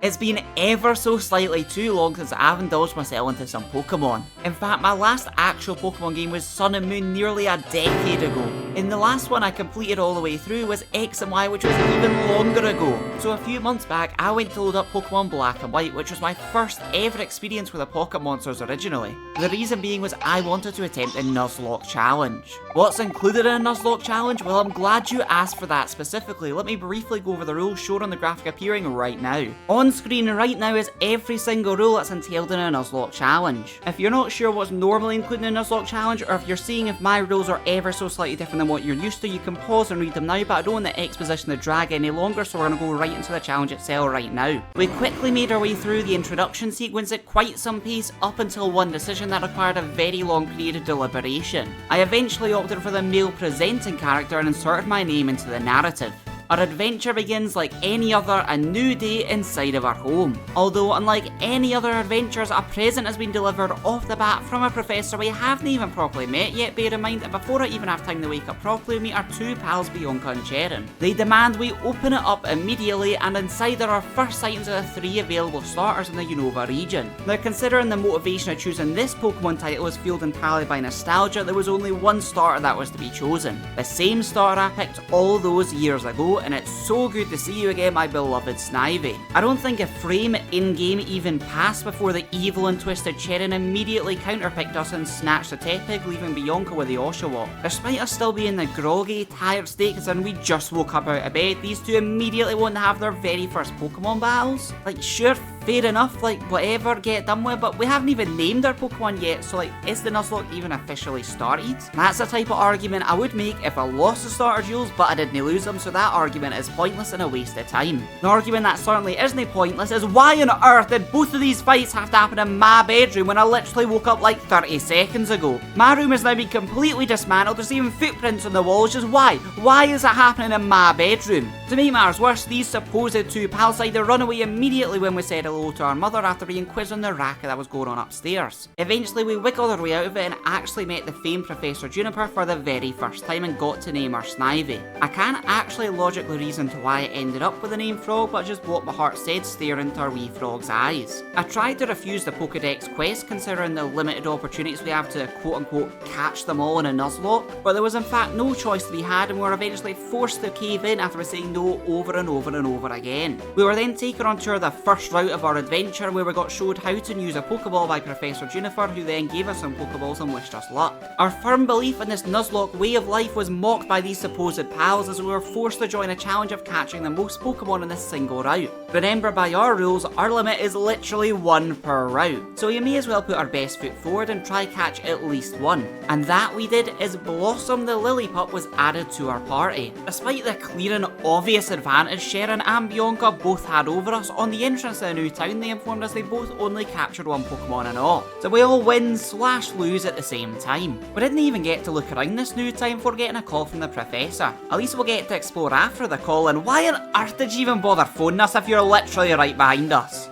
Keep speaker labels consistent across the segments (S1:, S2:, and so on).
S1: It's been ever so slightly too long since I've indulged myself into some Pokemon. In fact, my last actual Pokemon game was Sun and Moon nearly a decade ago. And the last one I completed all the way through was X and Y, which was even longer ago. So a few months back, I went to load up Pokemon Black and White, which was my first ever experience with the Pocket Monsters originally. The reason being was I wanted to attempt a Nuzlocke challenge. What's included in a Nuzlocke challenge? Well, I'm glad you asked for that specifically. Let me briefly go over the rules shown on the graphic appearing right now. On screen right now is every single rule that's entailed in a Nuzlocke challenge. If you're not sure what's normally included in a Nuzlocke challenge, or if you're seeing if my rules are ever so slightly different than what you're used to, you can pause and read them now, but I don't want the exposition to drag any longer, so we're going to go right into the challenge itself right now. We quickly made our way through the introduction sequence at quite some pace up until one decision that required a very long period of deliberation. I eventually opted for the male presenting character and inserted my name into the narrative. Our adventure begins like any other, a new day inside of our home. Although unlike any other adventures, a present has been delivered off the bat from a professor we haven't even properly met yet. Bear in mind that before I even have time to wake up properly, we meet our two pals Bianca and Sharon. They demand we open it up immediately, and inside there are first sightings of the 3 available starters in the Unova region. Now, considering the motivation of choosing this Pokemon title was fueled entirely by nostalgia, there was only one starter that was to be chosen. The same starter I picked all those years ago, and it's so good to see you again, my beloved Snivy. I don't think a frame in-game even passed before the evil and twisted Sharon immediately counterpicked us and snatched the Tepig, leaving Bianca with the Oshawott. Despite us still being in the groggy, tired state considering we just woke up out of bed, these two immediately want to have their very first Pokemon battles. Like, sure, fair enough, like, whatever, get it done with, but we haven't even named our Pokemon yet, so like, is the Nuzlocke even officially started? That's the type of argument I would make if I lost the starter duels, but I didn't lose them, so that argument is pointless and a waste of time. The argument that certainly isn't pointless is why on earth did both of these fights have to happen in my bedroom when I literally woke up like 30 seconds ago? My room has now been completely dismantled, there's even footprints on the walls, just why? Why is it happening in my bedroom? To make matters worse, these supposed two pals decided to run away immediately when we said hello to our mother after being quizzed on the racket that was going on upstairs. Eventually we wiggled our way out of it and actually met the famed Professor Juniper for the very first time and got to name her Snivy. I can't actually logically reason to why I ended up with the name Frog, but just what my heart said staring into our wee frog's eyes. I tried to refuse the Pokedex quest considering the limited opportunities we have to quote unquote catch them all in a Nuzlocke, but there was in fact no choice to be had and we were eventually forced to cave in after saying no over and over and over again. We were then taken on tour the first route of our adventure where we got showed how to use a Pokeball by Professor Juniper, who then gave us some Pokeballs and wished us luck. Our firm belief in this Nuzlocke way of life was mocked by these supposed pals as we were forced to join a challenge of catching the most Pokemon in this single route. Remember, by our rules, our limit is literally 1 per route, so you may as well put our best foot forward and try catch at least one. And that we did as Blossom the Lillipup was added to our party. Despite the clear and obvious advantage Sharon and Bianca both had over us, on the entrance to the new town they informed us they both only captured one Pokemon and all. So we all win/lose at the same time. We didn't even get to look around this new town before getting a call from the Professor. At least we'll get to explore after the call, and why on earth did you even bother phoning us if you're literally right behind us?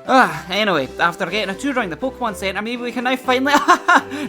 S1: Anyway, after getting a tour around the Pokemon Centre, maybe we can now finally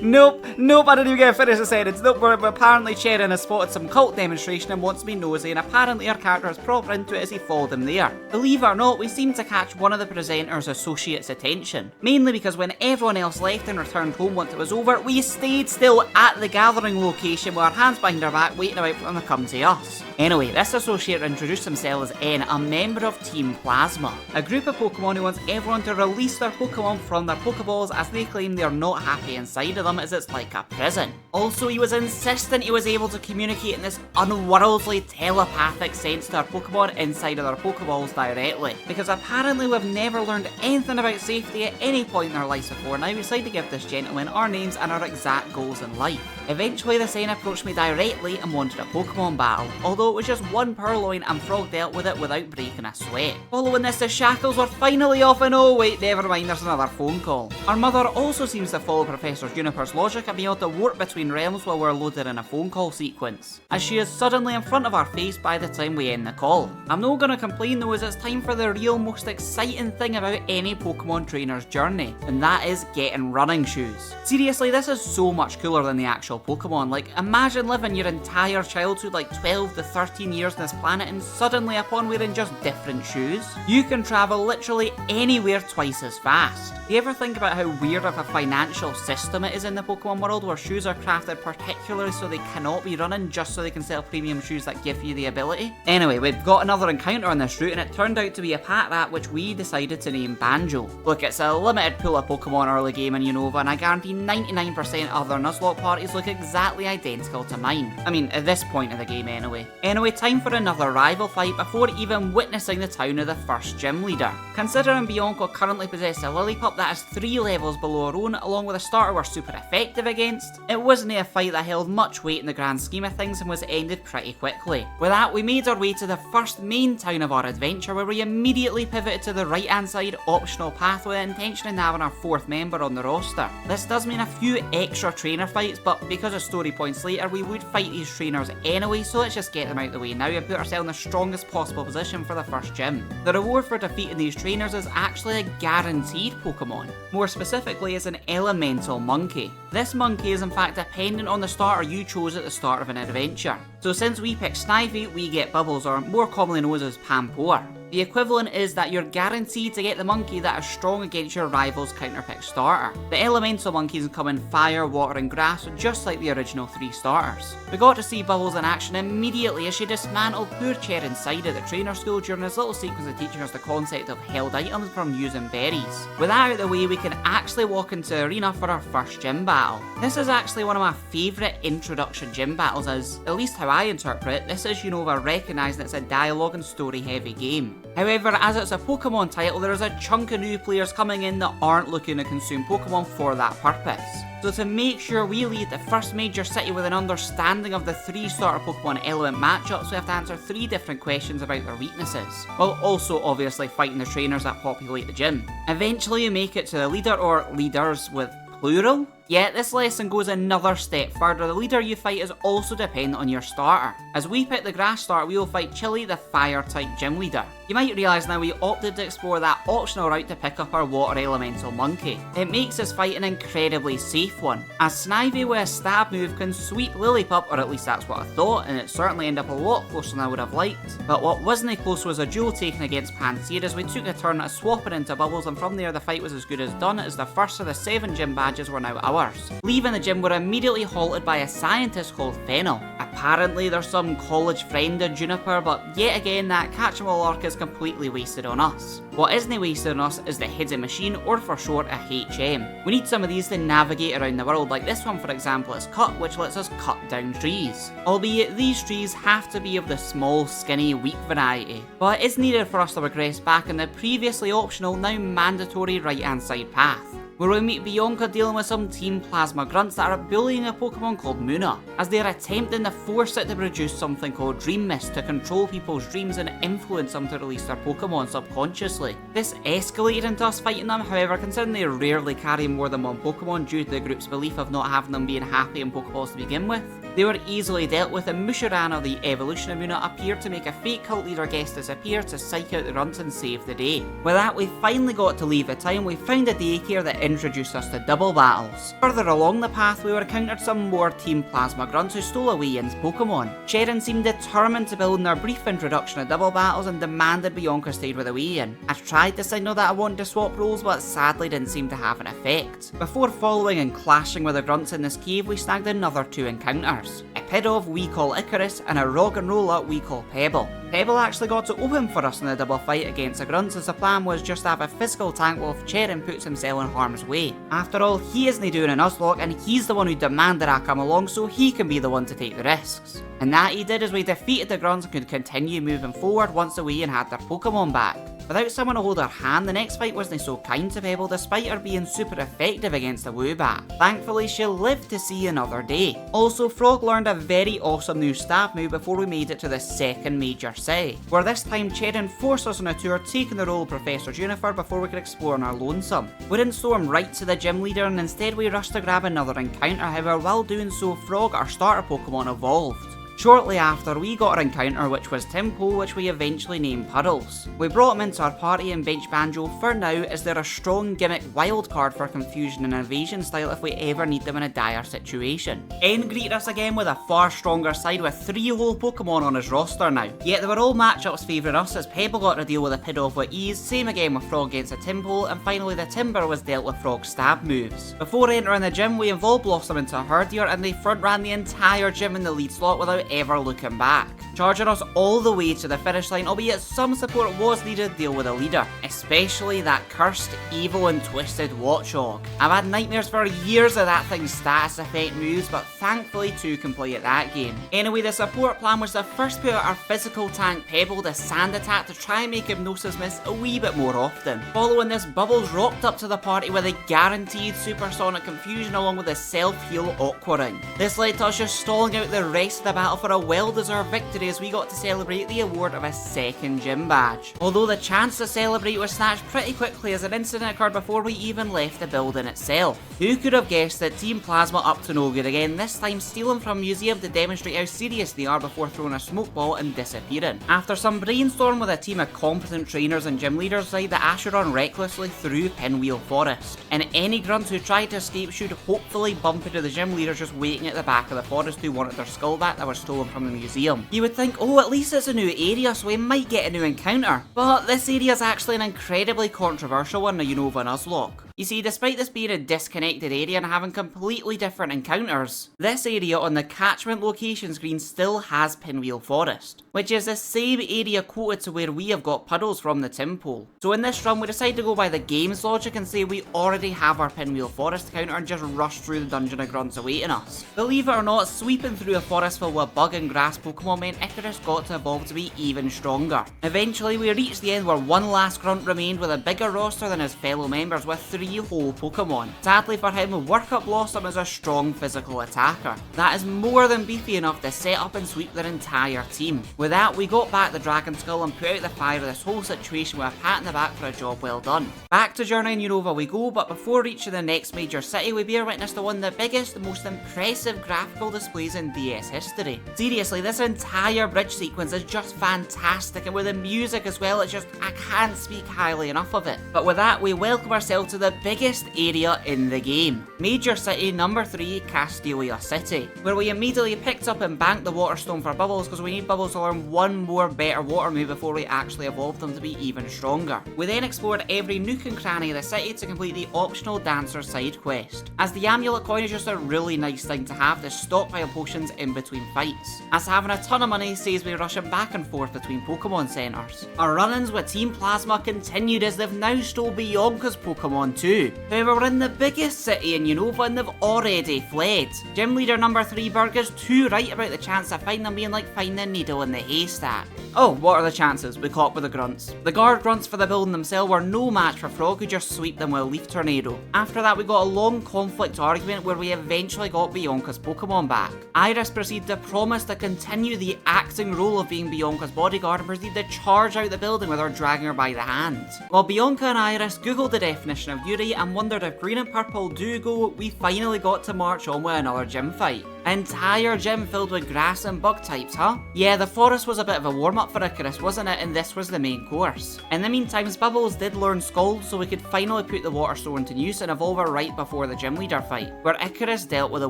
S1: Nope, I didn't even get to finish the sentence. Nope, apparently Sharon has spotted some cult demonstration and wants me nosy, and apparently our character is proper into it as he followed him there. Believe it or not, we seem to catch one of the presenter's associates' attention. Mainly because when everyone else left and returned home once it was over, we stayed still at the gathering location with our hands behind our back waiting about for them to come to us. Anyway, this associate introduced himself as N, a member of Team Plasma, a group of Pokemon who wants everyone to release their Pokemon from their Pokeballs as they claim they are not happy inside of them as it's like a prison. Also, he was insistent he was able to communicate in this unworldly telepathic sense to our Pokemon inside of their Pokeballs directly, because apparently we've never learned anything about safety at any point in our lives before. Now we decided to give this gentleman our names and our exact goals in life. Eventually the Sen approached me directly and wanted a Pokemon battle, although it was just one Purloin and Frog dealt with it without breaking a sweat. Following this, the shackles were finally off, and oh wait, never mind, there's another phone call. Our mother also seems to follow Professor Juniper's logic and be able to warp between realms while we're loaded in a phone call sequence, as she is suddenly in front of our face by the time we end the call. I'm not gonna complain though, as it's time for the real most exciting thing about any Pokemon trainer's journey, and that is getting running shoes. Seriously, this is so much cooler than the actual elemental Pokemon. Like, imagine living your entire childhood, like 12 to 13 years on this planet, and suddenly upon wearing just different shoes, you can travel literally anywhere twice as fast. Do you ever think about how weird of a financial system it is in the Pokemon world, where shoes are crafted particularly so they cannot be running just so they can sell premium shoes that give you the ability? Anyway, we've got another encounter on this route, and it turned out to be a pack rat which we decided to name Banjo. Look, it's a limited pool of Pokemon early game in Unova, and I guarantee 99% of their Nuzlocke parties look exactly identical to mine. I mean, at this point of the game anyway. Anyway, time for another rival fight before even witnessing the town of the first gym leader. Considering Bianca currently possesses a Lillipup that is 3 levels below her own, along with a starter we're super effective against, it wasn't a fight that held much weight in the grand scheme of things and was ended pretty quickly. With that, we made our way to the first main town of our adventure, where we immediately pivoted to the right hand side optional path with the intention of having our 4th member on the roster. This does mean a few extra trainer fights, but because of story points later, we would fight these trainers anyway, so let's just get them out of the way now and put ourselves in the strongest possible position for the first gym. The reward for defeating these trainers is actually a guaranteed Pokemon. More specifically, it's an elemental monkey. This monkey is in fact dependent on the starter you chose at the start of an adventure. So since we picked Snivy, we get Bubbles, or more commonly known as Pampour. The equivalent is that you're guaranteed to get the monkey that is strong against your rival's counterpick starter. The elemental monkeys come in fire, water and grass, just like the original 3 starters. We got to see Bubbles in action immediately as she dismantled poor Cher inside at the trainer school during this little sequence of teaching us the concept of held items from using berries. With that out of the way, we can actually walk into the arena for our first gym battle. This is actually one of my favourite introduction gym battles, as, at least how I interpret it, this is Unova recognising it's a dialogue and story heavy game. However, as it's a Pokemon title, there is a chunk of new players coming in that aren't looking to consume Pokemon for that purpose. So to make sure we lead the first major city with an understanding of the 3 starter Pokemon element matchups, we have to answer 3 different questions about their weaknesses, while also obviously fighting the trainers that populate the gym. Eventually you make it to the leader, or leaders with plural? Yet this lesson goes another step further. The leader you fight is also dependent on your starter. As we pick the grass starter, we will fight Chili, the fire type gym leader. You might realise now we opted to explore that optional route to pick up our water elemental monkey. It makes this fight an incredibly safe one, as Snivy with a stab move can sweep Lillipup, or at least that's what I thought, and it certainly ended up a lot closer than I would have liked. But what wasn't close was a duel taken against Pansear, as we took a turn at swapping into Bubbles, and from there the fight was as good as done, as the first of the 7 gym badges were now ours. Leaving the gym, we're immediately halted by a scientist called Fennel. Apparently there's some college friend in Juniper, but yet again that catch-em-all arc is completely wasted on us. What isn't wasted on us is the hidden machine, or for short a HM. We need some of these to navigate around the world, like this one for example is Cut, which lets us cut down trees. Albeit these trees have to be of the small, skinny, weak variety, but it is needed for us to progress back in the previously optional, now mandatory right hand side path, where we meet Bianca dealing with some Team Plasma grunts that are bullying a Pokemon called Muna, as they are attempting to force it to produce something called Dream Mist to control people's dreams and influence them to release their Pokemon subconsciously. This escalated into us fighting them, however, considering they rarely carry more than 1 Pokemon due to the group's belief of not having them being happy in Pokeballs to begin with, they were easily dealt with, and Mushirana, the evolution of Muna, appeared to make a fake cult leader guest disappear to psych out the grunts and save the day. With that, we finally got to leave the town. We found a daycare that introduced us to double battles. Further along the path, we were encountered some more Team Plasma grunts who stole away Yin's Pokemon. Sharon seemed determined to build in their brief introduction of double battles and demanded Bianca stayed with away Yin. I tried to signal that I wanted to swap roles, but sadly didn't seem to have an effect. Before following and clashing with the grunts in this cave, we snagged another 2 encounters. A Pidove we call Icarus, and a Roggenrola we call Pebble. Pebble actually got to open for us in the double fight against the grunts, as the plan was just to have a physical tank while Charon puts himself in harm's way. After all, he isn't doing a Nuzlocke, and he's the one who demanded I come along, so he can be the one to take the risks. And that he did, as we defeated the grunts and could continue moving forward once the Wii and had their Pokemon back. Without someone to hold her hand, the next fight wasn't so kind to Pebble, despite her being super effective against the Woobat. Thankfully, she'll live to see another day. Also, Frog learned a very awesome new stab move before we made it to the second major city, where this time Charon forced us on a tour, taking the role of Professor Juniper before we could explore on our lonesome. We didn't storm right to the gym leader, and instead we rushed to grab another encounter. However, while doing so, Frog, our starter Pokemon, evolved. Shortly after, we got our encounter, which was Timpo, which we eventually named Puddles. We brought him into our party and bench Banjo for now, as they're a strong gimmick wildcard for confusion and invasion style if we ever need them in a dire situation. N greeted us again with a far stronger side with 3 whole Pokemon on his roster now, yet they were all matchups favouring us as Pebble got to deal with a Pidove with ease, same again with Frog against a Timpo, and finally the Timber was dealt with Frog's stab moves. Before entering the gym, we involved Blossom into a Herdier and they front ran the entire gym in the lead slot without ever looking back, charging us all the way to the finish line, albeit some support was needed to deal with a leader, especially that cursed, evil and twisted Watchog. I've had nightmares for years of that thing's status effect moves, but thankfully 2 can play at that game. Anyway, the support plan was to first put out our physical tank Pebble to sand attack to try and make Hypnosis miss a wee bit more often. Following this, Bubbles rocked up to the party with a guaranteed supersonic confusion along with a self-heal Aquaring. This led to us just stalling out the rest of the battle for a well-deserved victory as we got to celebrate the award of a 2nd gym badge. Although the chance to celebrate was snatched pretty quickly as an incident occurred before we even left the building itself. Who could have guessed that Team Plasma up to no good again, this time stealing from a museum to demonstrate how serious they are before throwing a smoke ball and disappearing. After some brainstorm with a team of competent trainers and gym leaders, the Asheron recklessly through Pinwheel Forest, and any grunts who tried to escape should hopefully bump into the gym leaders just waiting at the back of the forest who wanted their skull back that was stolen from the museum. You would think, oh, at least it's a new area so we might get a new encounter, but this area is actually an incredibly controversial one, you know, of a Nuzlocke. You see, despite this being a disconnected area and having completely different encounters, this area on the catchment location screen still has Pinwheel Forest, which is the same area quoted to where we have got Puddles from the Timpo. So in this run we decided to go by the game's logic and say we already have our Pinwheel Forest encounter and just rush through the dungeon of grunts awaiting us. Believe it or not, sweeping through a forest filled with bug and grass Pokemon meant Icarus got to evolve to be even stronger. Eventually we reached the end where one last grunt remained with a bigger roster than his fellow members with 3 whole Pokemon. Sadly for him, Workup Blossom is a strong physical attacker. That is more than beefy enough to set up and sweep their entire team. With that, we got back the Dragon Skull and put out the fire of this whole situation with a pat in the back for a job well done. Back to Journey in Unova we go, but before reaching the next major city, we bear witness to one of the biggest, most impressive graphical displays in DS history. Seriously, this entire bridge sequence is just fantastic, and with the music as well, it's just, I can't speak highly enough of it. But with that, we welcome ourselves to the biggest area in the game. Major City number 3, Castelia City, where we immediately picked up and banked the Water Stone for Bubbles because we need Bubbles to learn one more better water move before we actually evolve them to be even stronger. We then explored every nook and cranny of the city to complete the optional Dancer side quest, as the amulet coin is just a really nice thing to have to stockpile potions in between fights, as having a ton of money saves me rushing back and forth between Pokemon centres. Our run-ins with Team Plasma continued as they've now stole Bianca's Pokemon too. However, we're in the biggest city in Unova and they've already fled. Gym leader number 3 Berg is too right about the chance of finding them being like finding a needle in the haystack. Oh, what are the chances? We caught with the grunts. The guard grunts for the building themselves were no match for Frog, who just sweep them with a Leaf Tornado. After that we got a long conflict argument where we eventually got Bianca's Pokemon back. Iris proceeded to promise to continue the acting role of being Bianca's bodyguard and proceeded to charge out the building with her dragging her by the hand. While Bianca and Iris googled the definition of Yuri and wondered if green and purple do go, we finally got to march on with another gym fight. Entire gym filled with grass and bug types, huh? Yeah, the forest was a bit of a warm-up for Icarus, wasn't it? And this was the main course. In the meantime, Bubbles did learn Scald, so we could finally put the Water Stone to use and evolve her right before the gym leader fight, where Icarus dealt with a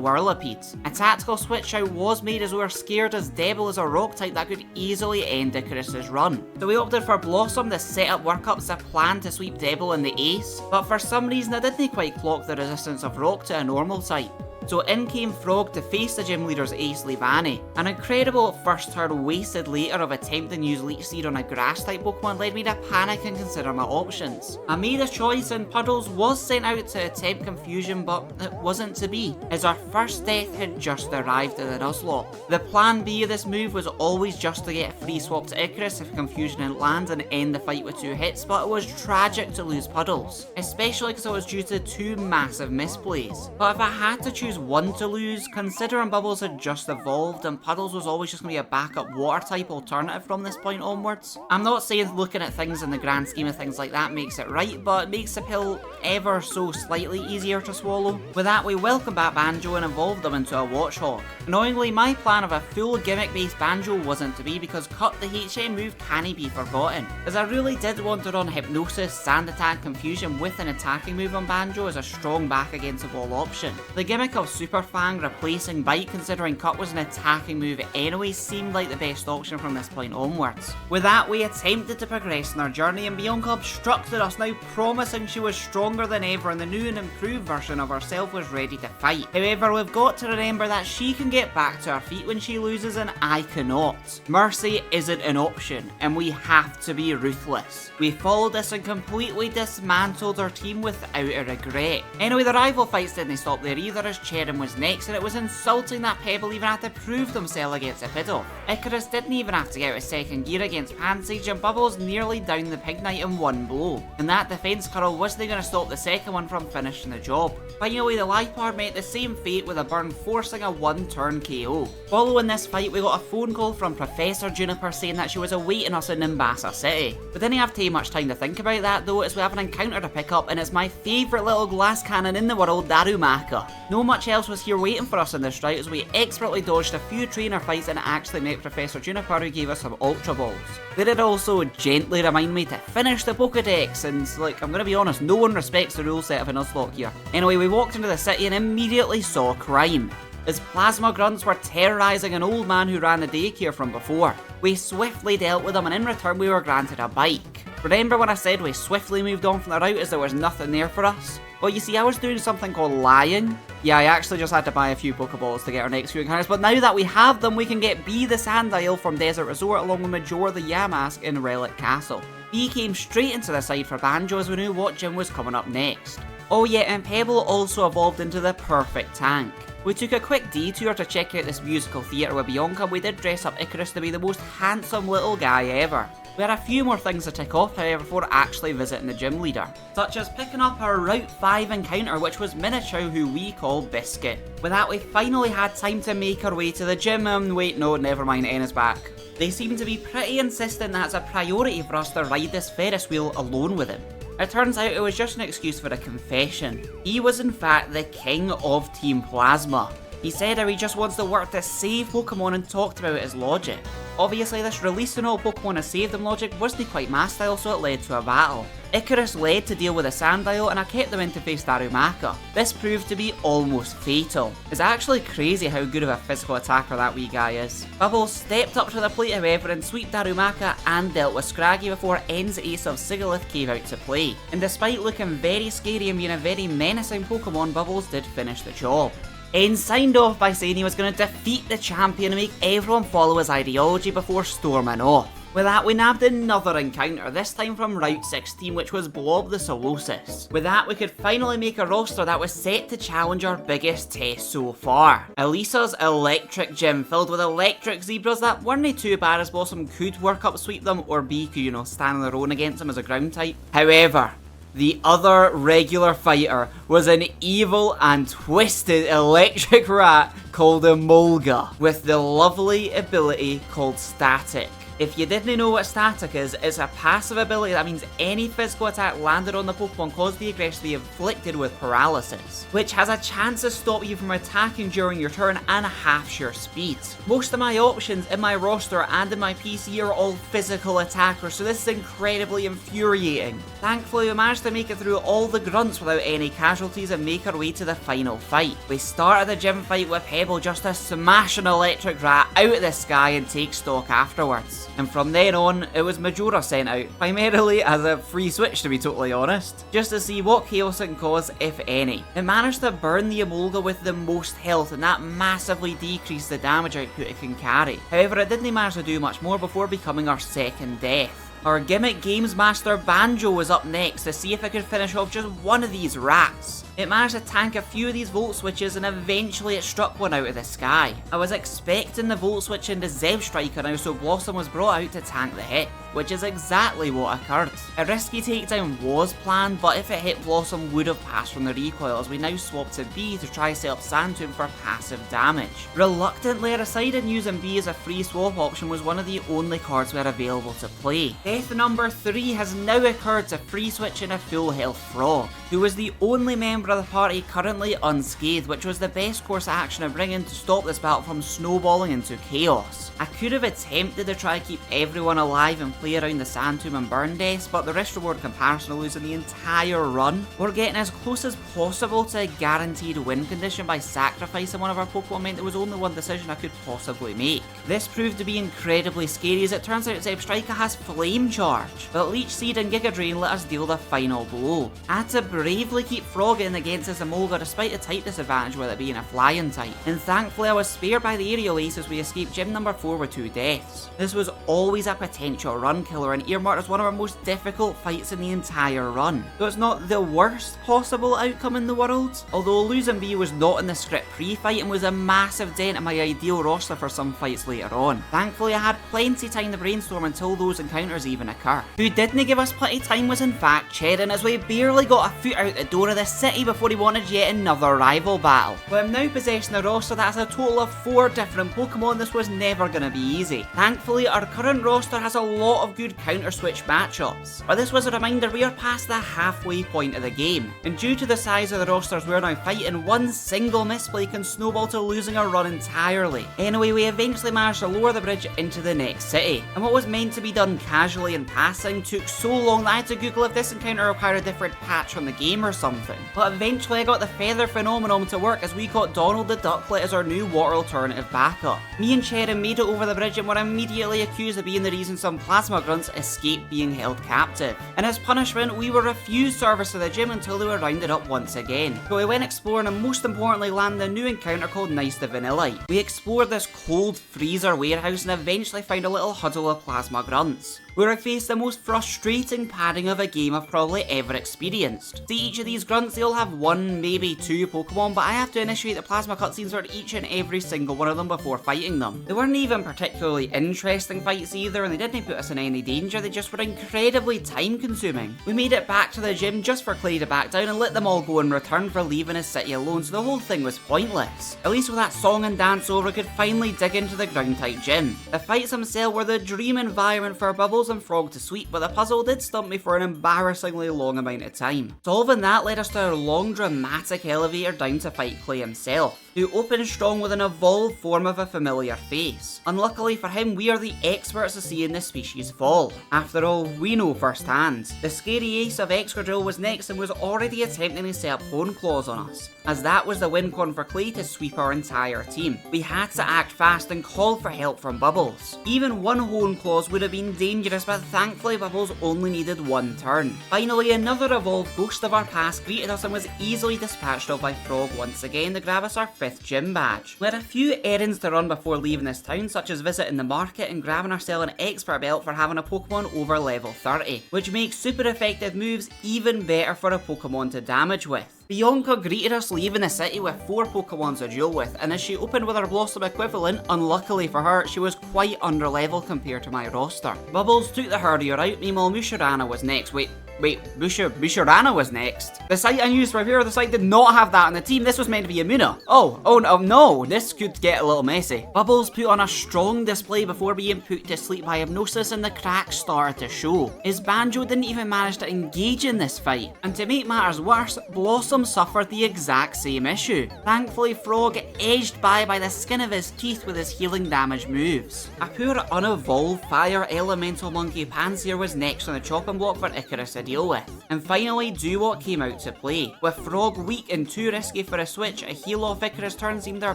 S1: Whirlipede. A tactical switch out was made as we were scared as Devil is a rock type that could easily end Icarus's run. So we opted for Blossom to set up workups as a plan to sweep Devil in the ace, but for some reason I didn't quite clock the resistance of Rock to a normal type. So in came Frog to face the gym leader's ace Leavanny. An incredible first turn wasted later of attempting to use Leech Seed on a grass type Pokemon led me to panic and consider my options. I made a choice and Puddles was sent out to attempt confusion, but it wasn't to be, as our first death had just arrived at the Nuzlocke. The plan B of this move was always just to get a free swap to Icarus if confusion didn't land and end the fight with 2 hits, but it was tragic to lose Puddles, especially because it was due to 2 massive misplays. But if I had to choose just one to lose, considering Bubbles had just evolved and Puddles was always just going to be a backup water type alternative from this point onwards. I'm not saying looking at things in the grand scheme of things like that makes it right, but it makes the pill ever so slightly easier to swallow. With that, we welcome back Banjo and evolved them into a Watchhog. Annoyingly, my plan of a full gimmick based Banjo wasn't to be because cut the HM move can't be forgotten, as I really did want to run Hypnosis, Sand Attack, Confusion with an attacking move on Banjo as a strong back against the wall option. The gimmick of Super Fang replacing Bite, considering cut was an attacking move anyway, seemed like the best option from this point onwards. With that, we attempted to progress in our journey and Bianca obstructed us, now promising she was stronger than ever and the new and improved version of herself was ready to fight. However, we've got to remember that she can get back to her feet when she loses and I cannot. Mercy isn't an option and we have to be ruthless. We followed this and completely dismantled our team without a regret. Anyway, the rival fights didn't stop there either, as Cherim was next and it was insulting that Pebble even had to prove themselves against a Piddle. Icarus didn't even have to get out of second gear against Pansage and Bubbles nearly downed the Pig Knight in one blow. And that defense curl wasn't going to stop the second one from finishing the job. Finally, the Lipard met the same fate with a burn forcing a one-turn KO. Following this fight, we got a phone call from Professor Juniper saying that she was awaiting us in Nimbasa City. We didn't have too much time to think about that though, as we have an encounter to pick up and it's my favourite little glass cannon in the world, Darumaka. No much else was here waiting for us in this route as we expertly dodged a few trainer fights and actually met Professor Juniper, who gave us some Ultra Balls. They did also gently remind me to finish the Pokedex, and like, I'm gonna be honest, no one respects the rule set of a Nuzlocke here. Anyway, we walked into the city and immediately saw crime, as plasma grunts were terrorising an old man who ran the daycare from before. We swiftly dealt with him and in return we were granted a bike. Remember when I said we swiftly moved on from the route as there was nothing there for us? Well, you see, I was doing something called lying. Yeah, I actually just had to buy a few Pokeballs to get our next few encounters, but now that we have them, we can get B the Sandile from Desert Resort along with Major the Yamask in Relic Castle. B came straight into the side for Banjo as we knew what gym was coming up next. Oh yeah, and Pebble also evolved into the perfect tank. We took a quick detour to check out this musical theatre with Bianca. We did dress up Icarus to be the most handsome little guy ever. We had a few more things to tick off, however, before actually visiting the gym leader, such as picking up our Route 5 encounter, which was Minichow, who we call Biscuit. With that, we finally had time to make our way to the gym, wait, no, never mind, N is back. They seem to be pretty insistent that it's a priority for us to ride this Ferris wheel alone with him. It turns out it was just an excuse for a confession. He was in fact the king of Team Plasma. He said how he just wants to work to save Pokemon and talked about his logic. Obviously, this releasing all Pokemon to save them logic wasn't quite my style, so it led to a battle. Icarus led to deal with a Sandile and I kept them in to face Darumaka. This proved to be almost fatal. It's actually crazy how good of a physical attacker that wee guy is. Bubbles stepped up to the plate however and swept Darumaka and dealt with Scraggy before N's ace of Sigalith came out to play. And despite looking very scary and being a very menacing Pokemon, Bubbles did finish the job. N signed off by saying he was going to defeat the champion and make everyone follow his ideology before storming off. With that, we nabbed another encounter, this time from Route 16, which was Blob the Solosis. With that, we could finally make a roster that was set to challenge our biggest test so far. Elisa's electric gym, filled with electric zebras that weren't too bad as Blossom could work up sweep them, or B could, stand on their own against them as a ground type. However, the other regular fighter was an evil and twisted electric rat called Emolga, with the lovely ability called Static. If you didn't know what Static is, it's a passive ability that means any physical attack landed on the Pokemon caused the aggression to be inflicted with paralysis, which has a chance to stop you from attacking during your turn and halves your speed. Most of my options in my roster and in my PC are all physical attackers, so this is incredibly infuriating. Thankfully, we managed to make it through all the grunts without any casualties and make our way to the final fight. We started the gym fight with Pebble just to smash an electric rat out of the sky and take stock afterwards. And from then on, it was Majora sent out, primarily as a free switch to be totally honest, just to see what chaos it can cause, if any. It managed to burn the Emolga with the most health, and that massively decreased the damage output it can carry. However, it didn't manage to do much more before becoming our second death. Our gimmick games master Banjo was up next to see if it could finish off just one of these rats. It managed to tank a few of these volt switches and eventually it struck one out of the sky. I was expecting the volt switch into Zeb Striker now, so Blossom was brought out to tank the hit. which is exactly what occurred. A risky takedown was planned, but if it hit, Blossom would have passed from the recoil, as we now swap to B to try set up Sand Tomb for passive damage. Reluctantly, I decided using B as a free swap option was one of the only cards we had available to play. Death number 3 has now occurred to free switch in a full health Frog, who was the only member of the party currently unscathed, which was the best course of action to bring in to stop this battle from snowballing into chaos. I could have attempted to try to keep everyone alive and play around the Sand Tomb and burn deaths, but the risk reward comparison of losing the entire run, or getting as close as possible to a guaranteed win condition by sacrificing one of our Pokemon meant there was only one decision I could possibly make. This proved to be incredibly scary, as it turns out Zebstrika has Flame Charge, but Leech Seed and Giga Drain let us deal the final blow. I had to bravely keep Frog in against this Emolga despite the type disadvantage with it being a flying type, and thankfully I was spared by the aerial ace as we escaped gym number 4 with 2 deaths. This was always a potential run killer and earmarked as one of our most difficult fights in the entire run, so it's not the worst possible outcome in the world, although losing B was not in the script pre-fight and was a massive dent in my ideal roster for some fights later on. Thankfully I had plenty time to brainstorm until those encounters even occur. Who didn't give us plenty time was in fact Cherin, as we barely got a foot out the door of the city before he wanted yet another rival battle. But I'm now possessing a roster that has a total of 4 different Pokemon. This was never going to be easy. Thankfully our current roster has a lot of good counter switch matchups, but this was a reminder we are past the halfway point of the game, and due to the size of the rosters we're now fighting, one single misplay can snowball to losing a run entirely. Anyway, we eventually managed to lower the bridge into the next city, and what was meant to be done casually in passing took so long that I had to Google if this encounter required a different patch on the game or something. But eventually I got the feather phenomenon to work as we caught Donald the Ducklet as our new water alternative backup. Me and Cherin made it over the bridge and were immediately accused of being the reason some plasma grunts escaped being held captive. And as punishment, we were refused service to the gym until they were rounded up once again. So we went exploring and most importantly landed a new encounter called Nice the Vanillite. We explored this cold freezer warehouse and eventually found a little huddle of plasma grunts, where I faced the most frustrating padding of a game I've probably ever experienced. See, each of these grunts, they all have 1, maybe 2 Pokemon, but I have to initiate the plasma cutscenes for each and every single one of them before fighting them. They weren't even particularly interesting fights either, and they didn't put us in any danger, they just were incredibly time consuming. We made it back to the gym just for Clay to back down and let them all go in return for leaving his city alone, so the whole thing was pointless. At least with that song and dance over, I could finally dig into the ground type gym. The fights themselves were the dream environment for Bubbles and Frog to sweep, but the puzzle did stump me for an embarrassingly long amount of time. Solving that led us to our long dramatic elevator down to fight Clay himself, who opened strong with an evolved form of a familiar face. Unluckily for him, we are the experts of seeing the species fall. After all, we know firsthand. The scary ace of Excadrill was next and was already attempting to set up Horn Claws on us, as that was the win con for Clay to sweep our entire team. We had to act fast and call for help from Bubbles. Even one Horn Claws would have been dangerous, but thankfully Bubbles only needed 1 turn. Finally, another evolved ghost of our past greeted us and was easily dispatched of by Frog once again to grab us our 5th gym badge. We had a few errands to run before leaving this town, such as visiting the market and grabbing ourselves an expert belt for having a Pokemon over level 30, which makes super effective moves even better for a Pokemon to damage with. Bianca greeted us leaving the city with 4 Pokemon to duel with, and as she opened with her Blossom equivalent, unluckily for her, she was quite under level compared to my roster. Bubbles took the herdier out, meanwhile Musharana was next. Wait, Musharana was next. The site I used for here, the site did not have that on the team. This was meant to be Imuna. Oh no, this could get a little messy. Bubbles put on a strong display before being put to sleep by hypnosis, and the cracks started to show. His Banjo didn't even manage to engage in this fight, and to make matters worse, Blossom suffered the exact same issue. Thankfully, Frog edged by the skin of his teeth with his healing damage moves. A poor unevolved fire elemental monkey Pansear was next on the chopping block for Icarus to deal with. And finally, Duwop came out to play. With Frog weak and too risky for a switch, a heal off Icarus turn seemed our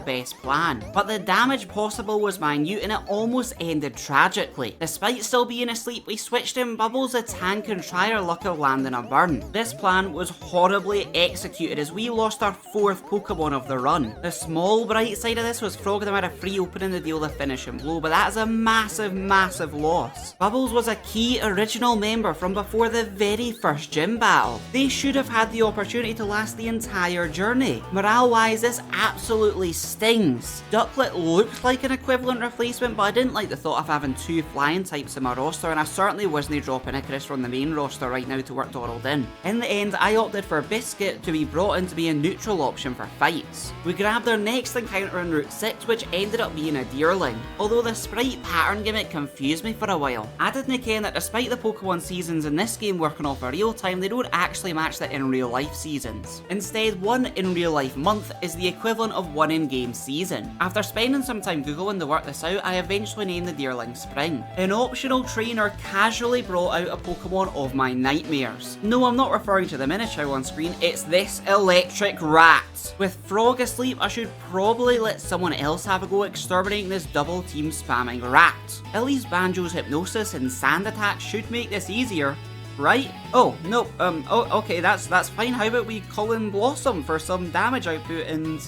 S1: best plan. But the damage possible was minute and it almost ended tragically. Despite still being asleep, we switched in Bubbles the tank and try our luck of landing a burn. This plan was horribly executed as we lost our 4th Pokemon of the run. The small bright side of this was Frog and I had a free opening to deal the finishing blow, but that is a massive loss. Bubbles was a key original member from before the very very first gym battle. They should have had the opportunity to last the entire journey. Morale-wise, this absolutely stings. Ducklet looked like an equivalent replacement, but I didn't like the thought of having 2 flying types in my roster, and I certainly wasn't dropping Icarus from the main roster right now to work Dorald in. In the end, I opted for Biscuit to be brought in to be a neutral option for fights. We grabbed our next encounter on Route 6, which ended up being a Deerling. Although the sprite pattern gimmick confused me for a while. I didn't care that despite the Pokemon seasons in this game working off a real time, they don't actually match the in real life seasons. Instead, one in real life month is the equivalent of one in-game season. After spending some time googling to work this out, I eventually named the Deerling Spring. An optional trainer casually brought out a Pokemon of my nightmares. No, I'm not referring to the miniature on screen, it's this electric rat. With Frog asleep, I should probably let someone else have a go exterminating this double team spamming rat. At least Banjo's Hypnosis and Sand Attack should make this easier, right? Oh, no, okay, that's fine. How about we call in Blossom for some damage output and...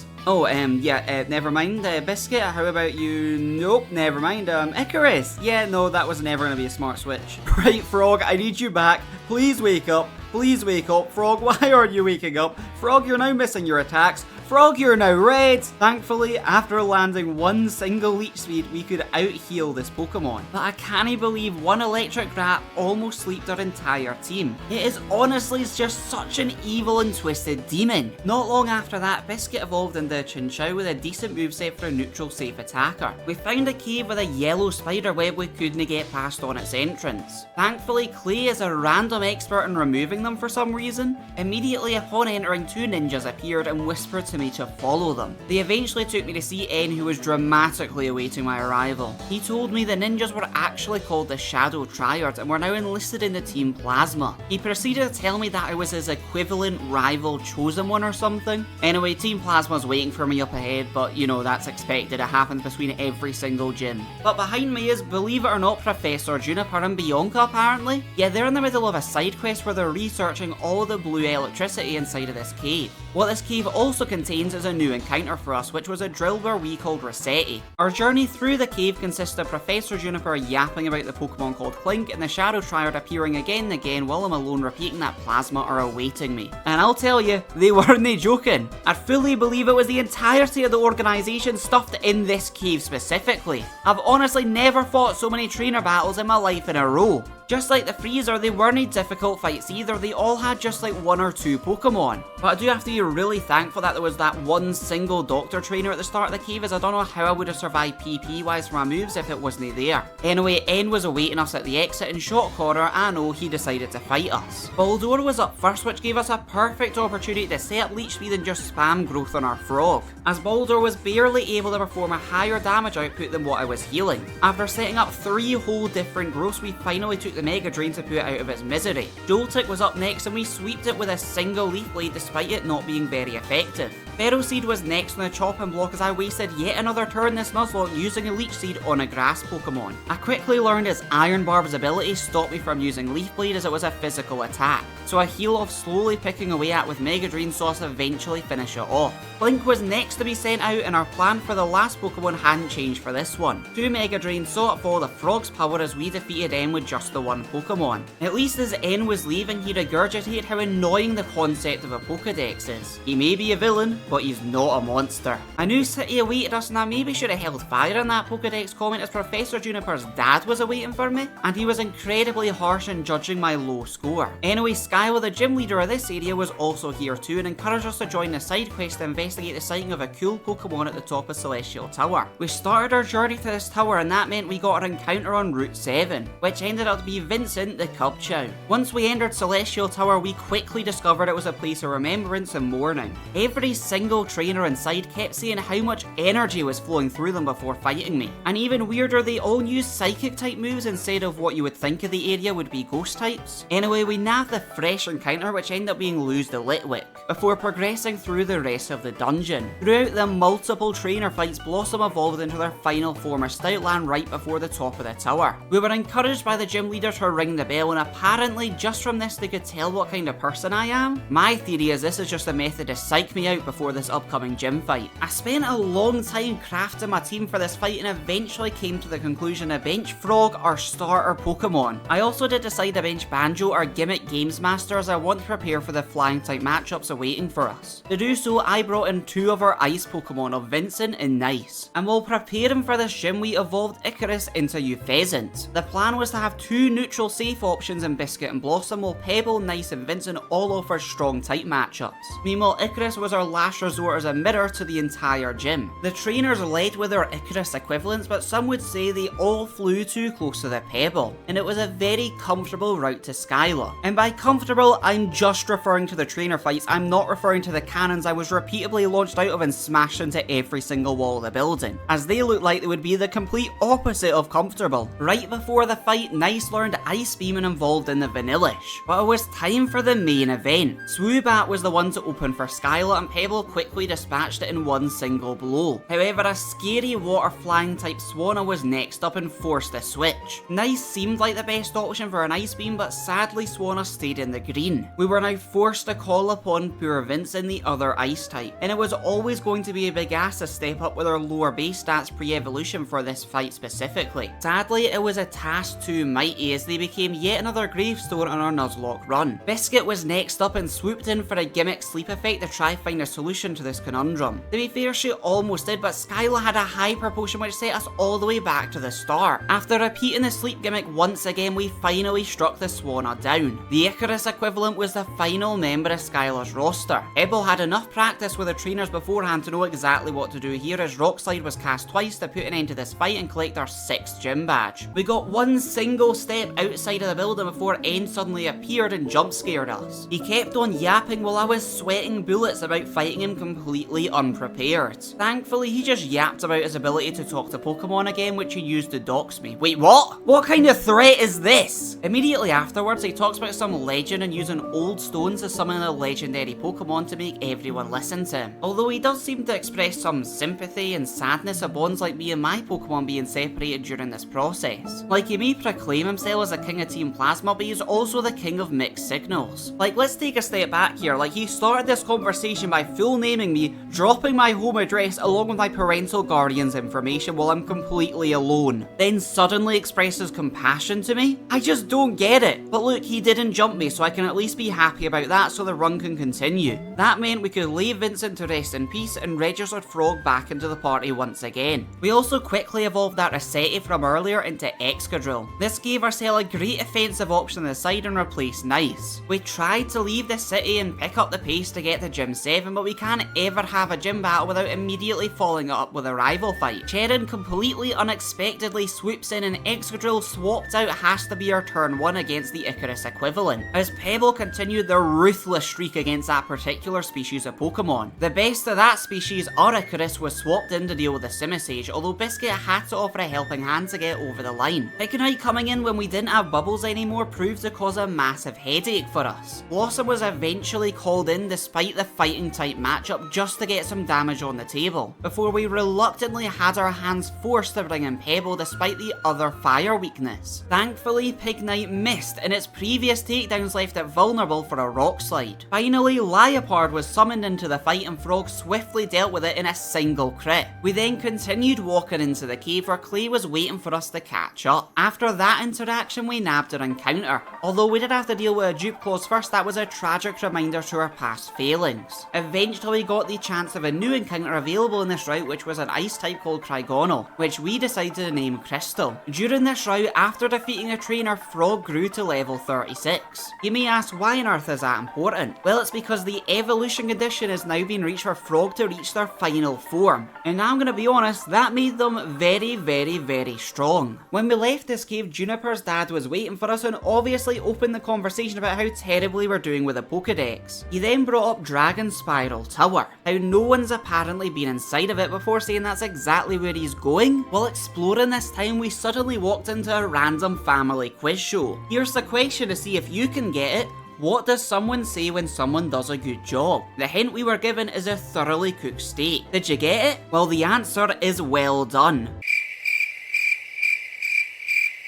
S1: never mind. Biscuit, how about you? Nope, never mind. Icarus. Yeah, no, that was never gonna be a smart switch. Right, Frog, I need you back. Please wake up. Please wake up. Frog, why aren't you waking up? Frog, you're now missing your attacks. Frog, you're now red! Thankfully, after landing one single leech speed, we could out-heal this Pokemon. But I can't believe one electric rat almost sleeped our entire team. It is honestly just such an evil and twisted demon. Not long after that, Biscuit evolved into Chinchou with a decent moveset for a neutral safe attacker. We found a cave with a yellow spider web we couldn't get past on its entrance. Thankfully, Clay is a random expert in removing them for some reason. Immediately upon entering, 2 ninjas appeared and whispered to me to follow them. They eventually took me to see N, who was dramatically awaiting my arrival. He told me the ninjas were actually called the Shadow Triad and were now enlisted in the Team Plasma. He proceeded to tell me that I was his equivalent rival chosen one or something. Anyway, Team Plasma's waiting for me up ahead, but you know, that's expected. It happens between every single gym. But behind me is, believe it or not, Professor Juniper and Bianca apparently. Yeah, they're in the middle of a side quest where they're researching all the blue electricity inside of this cave. What this cave also contains is a new encounter for us, which was a Drillbur we called Rossetti. Our journey through the cave consists of Professor Juniper yapping about the Pokemon called Clink and the Shadow Triad appearing again and again while I'm alone repeating that Plasma are awaiting me. And I'll tell you, they weren't joking. I fully believe it was the entirety of the organisation stuffed in this cave specifically. I've honestly never fought so many trainer battles in my life in a row. Just like the Freezer, they weren't difficult fights either, they all had just like 1 or 2 Pokemon. But I do have to be really thankful that there was that one single Doctor Trainer at the start of the cave, as I don't know how I would have survived PP wise for my moves if it wasn't there. Anyway, N was awaiting us at the exit in shot corner, and oh, he decided to fight us. Baldur was up first, which gave us a perfect opportunity to set up leech speed and just spam growth on our Frog, as Baldur was barely able to perform a higher damage output than what I was healing. After setting up 3 whole different growths, we finally took the Mega Drain to put it out of its misery. Joltik was up next and we sweeped it with a single Leaf Blade despite it not being very effective. Ferroseed was next on the chopping block as I wasted yet another turn this Nuzlocke using a Leech Seed on a grass Pokemon. I quickly learned its Iron Barb's ability stopped me from using Leaf Blade as it was a physical attack, so I heal off slowly picking away at with Mega Drain so as to eventually finish it off. Blink was next to be sent out and our plan for the last Pokemon hadn't changed for this one. 2 Mega Drains saw it follow the Frog's power as we defeated N with just the 1 Pokemon. At least as N was leaving, he regurgitated how annoying the concept of a Pokedex is. He may be a villain, but he's not a monster. A new city awaited us and I maybe should have held fire on that Pokedex comment as Professor Juniper's dad was awaiting for me, and he was incredibly harsh in judging my low score. Anyway, Skyla, the gym leader of this area, was also here too and encouraged us to join the side quest to investigate the sighting of a cool Pokemon at the top of Celestial Tower. We started our journey to this tower and that meant we got our encounter on Route 7, which ended up to be Vincent the Cubchow. Once we entered Celestial Tower, we quickly discovered it was a place of remembrance and mourning. Every single trainer inside kept saying how much energy was flowing through them before fighting me. And even weirder, they all used psychic type moves instead of what you would think of the area would be ghost types. Anyway, we nabbed the fresh encounter, which ended up being Lose the Litwick, before progressing through the rest of the dungeon. Throughout the multiple trainer fights, Blossom evolved into their final form of Stoutland right before the top of the tower. We were encouraged by the gym leader to ring the bell, and apparently just from this they could tell what kind of person I am. My theory is this is just a method to psych me out before this upcoming gym fight. I spent a long time crafting my team for this fight and eventually came to the conclusion to bench Frog, our starter Pokemon. I also did decide to bench Banjo, our gimmick Games Master, as I want to prepare for the flying type matchups awaiting for us. To do so, I brought in two of our ice Pokemon of Vincent and Nice. And while preparing for this gym, we evolved Icarus into Pheasant. The plan was to have two neutral safe options in Biscuit and Blossom, while Pebble, Nice and Vincent all offered strong type matchups. Meanwhile, Icarus was our last resort as a mirror to the entire gym. The trainers led with their Icarus equivalents, but some would say they all flew too close to the Pebble, and it was a very comfortable route to Skylar. And by comfortable, I'm just referring to the trainer fights, I'm not referring to the cannons I was repeatedly launched out of and smashed into every single wall of the building, as they looked like they would be the complete opposite of comfortable. Right before the fight, Nice learned Ice Beam and involved in the Vanillish, but it was time for the main event. Swoobat was the one to open for Skylar, and Pebble quickly dispatched it in one single blow. However, a scary water flying type Swanna was next up and forced a switch. Nice seemed like the best option for an Ice Beam, but sadly Swanna stayed in the green. We were now forced to call upon poor Vince in the other ice type, and it was always going to be a big ask to step up with our lower base stats pre-evolution for this fight specifically. Sadly, it was a task too mighty as they became yet another gravestone on our Nuzlocke run. Biscuit was next up and swooped in for a gimmick sleep effect to try find a solution to this conundrum. To be fair, she almost did, but Skylar had a hyper potion which set us all the way back to the start. After repeating the sleep gimmick once again, we finally struck the Swanna down. The Icarus equivalent was the final member of Skylar's roster. Pebble had enough practice with the trainers beforehand to know exactly what to do here, as Rock Slide was cast twice to put an end to this fight and collect our 6th gym badge. We got one single step outside of the building before N suddenly appeared and jump scared us. He kept on yapping while I was sweating bullets about fighting him completely unprepared. Thankfully, he just yapped about his ability to talk to Pokemon again, which he used to dox me. Wait, what? What kind of threat is this? Immediately afterwards, he talks about some legend and using old stones to summon a legendary Pokemon to make everyone listen to him. Although he does seem to express some sympathy and sadness of bonds like me and my Pokemon being separated during this process. Like, he may proclaim himself as a king of Team Plasma, but he's also the king of mixed signals. Like, let's take a step back here. Like, he started this conversation by full naming me, dropping my home address along with my parental guardian's information while I'm completely alone, then suddenly expresses compassion to me? I just don't get it. But look, he didn't jump me, so I can at least be happy about that so the run can continue. That meant we could leave Vincent to rest in peace and registered Frog back into the party once again. We also quickly evolved that Rossetti from earlier into Excadrill. This gave ourselves a great offensive option on the side and replaced Nice. We tried to leave the city and pick up the pace to get to Gym 7, but we can't ever have a gym battle without immediately following it up with a rival fight. Cherin completely unexpectedly swoops in and Excadrill swapped out has to be our turn 1 against the Icarus equivalent, as Pebble continued their ruthless streak against that particular species of Pokemon. The best of that species, our Icarus, was swapped in to deal with the Simisage, although Biscuit had to offer a helping hand to get over the line. Picanite coming in when we didn't have bubbles anymore proved to cause a massive headache for us. Blossom was eventually called in despite the fighting type matchup just to get some damage on the table, before we reluctantly had our hands forced to bring in Pebble despite the other fire weakness. Thankfully, Pignite missed and its previous takedowns left it vulnerable for a rock slide. Finally, Liepard was summoned into the fight and Frog swiftly dealt with it in a single crit. We then continued walking into the cave where Clay was waiting for us to catch up. After that interaction, we nabbed our encounter. Although we did have to deal with a dupe clause first, that was a tragic reminder to our past failings. Eventually we got the chance of a new encounter available in this route, which was an ice type called Trigonal, which we decided to name Crystal. During this route, after defeating a trainer, Frog grew to level 36. You may ask, why on earth is that important? Well, it's because the evolution condition has now been reached for Frog to reach their final form. And I'm gonna be honest, that made them very, very, very strong. When we left this cave, Juniper's dad was waiting for us and obviously opened the conversation about how terribly we're doing with the Pokedex. He then brought up Dragon Spiral Tower, how no one's apparently been inside of it, before saying that's exactly where he's going. While exploring this time, we suddenly walked into a random family quiz show. Here's the question to see if you can get it. What does someone say when someone does a good job? The hint we were given is a thoroughly cooked steak. Did you get it? Well, the answer is well done.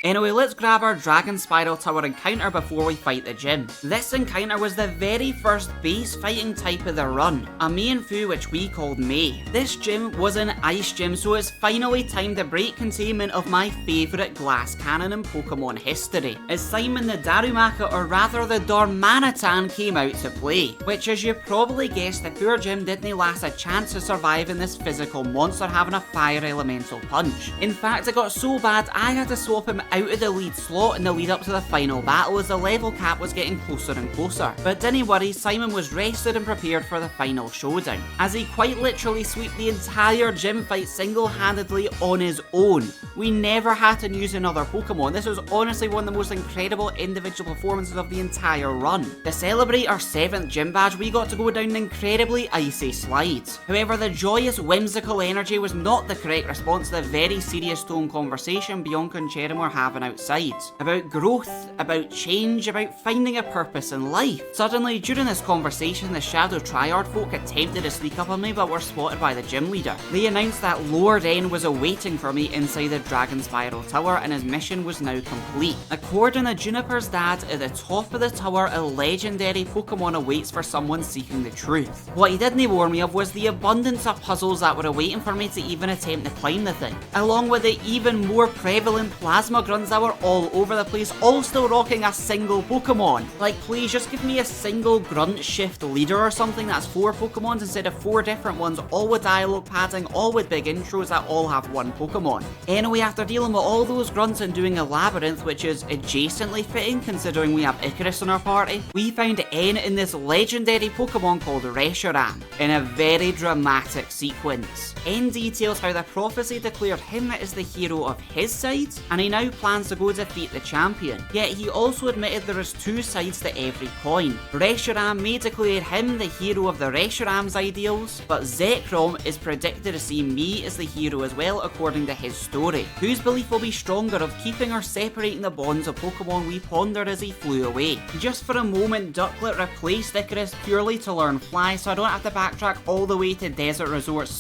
S1: Anyway, let's grab our Dragon Spiral Tower encounter before we fight the gym. This encounter was the very first base fighting type of the run, a main Fu which we called Mei. This gym was an ice gym, so it's finally time to break containment of my favourite glass cannon in Pokemon history, as Simon the Darumaka, or rather the Dormanitan, came out to play, which as you probably guessed, the poor gym didn't last a chance to survive in this physical monster having a fire elemental punch. In fact, it got so bad I had to swap him out of the lead slot in the lead up to the final battle as the level cap was getting closer and closer. But didn't worry, Simon was rested and prepared for the final showdown, as he quite literally swept the entire gym fight single-handedly on his own. We never had to use another Pokemon. This was honestly one of the most incredible individual performances of the entire run. To celebrate our 7th gym badge, we got to go down an incredibly icy slides. However, the joyous, whimsical energy was not the correct response to the very serious tone conversation Bianca and Cherim were having outside. About growth, about change, about finding a purpose in life. Suddenly, during this conversation, the Shadow Triad folk attempted to sneak up on me but were spotted by the gym leader. They announced that Lord N was awaiting for me inside the Dragon Spiral Tower and his mission was now complete. According to Juniper's dad, at the top of the tower, a legendary Pokemon awaits for someone seeking the truth. What he didn't warn me of was the abundance of puzzles that were awaiting for me to even attempt to climb the thing, along with the even more prevalent plasma grunts that were all over the place, all still rocking a single Pokemon. Like, please just give me a single grunt shift leader or something that's 4 Pokemons instead of 4 different ones, all with dialogue padding, all with big intros that all have 1 Pokemon. Anyway, after dealing with all those grunts and doing a labyrinth, which is adjacently fitting considering we have Icarus in our party, we found N in this legendary Pokemon called Reshiram, in a very dramatic sequence. N details how the prophecy declared him as the hero of his side, and he now plans to go defeat the champion. Yet he also admitted there is 2 sides to every coin. Reshiram may declare him the hero of the Reshiram's ideals, but Zekrom is predicted to see me as the hero as well according to his story. Whose belief will be stronger, of keeping or separating the bonds of Pokemon, we pondered as he flew away. Just for a moment, Ducklet replaced Icarus purely to learn Fly, so I don't have to backtrack all the way to Desert Resort